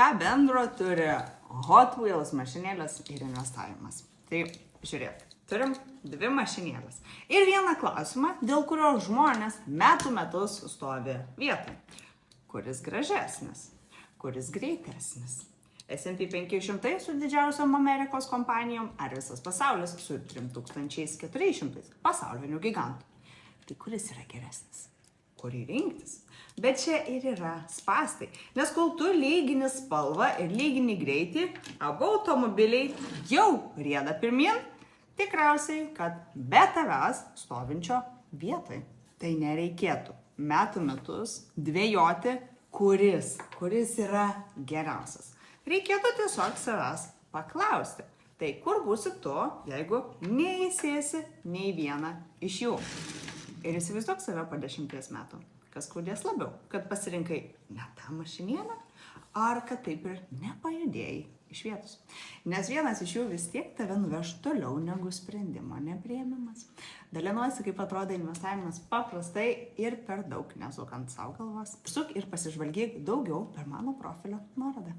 ką bendro turi Hot Wheels mašinėlės ir investavimas? Tai žiūrėk, turim 2 mašinėlės. Ir vieną klausimą, dėl kurio žmonės metus stovi vietoj. Kuris gražesnis? Kuris greitesnis? S&P 500 su didžiausiom Amerikos kompanijom ar visas pasaulis su 3400 pasaulinių gigantų? Tai kuris yra geresnis? Kurį rinktis? Bet čia ir yra spąstai, nes kol tu lygini spalvą ir lygini greitį, abu automobiliai jau rieda pirmyn, tikriausiai, kad be tavęs stovinčio vietoj. Tai nereikėtų metus dvejoti, kuris yra geriausias. Reikėtų tiesiog savęs paklausti. Tai kur būsi tu, jeigu neįsėsi nei vieną iš jų? Ir įsivaizduok save po 10 metų. Kas skaudės labiau? Kad pasirinkai ne tą mašinėlę, ar kad taip ir nepajudėjai iš vietos? Nes vienas iš jų vis tiek tave nuveš toliau negu sprendimo nepriėmimas. Dalinuosi, kaip atrodo investavimas paprastai ir per daug nesukant savo galvos. Suk ir pasižvalgyk daugiau per mano profilio nuorodą.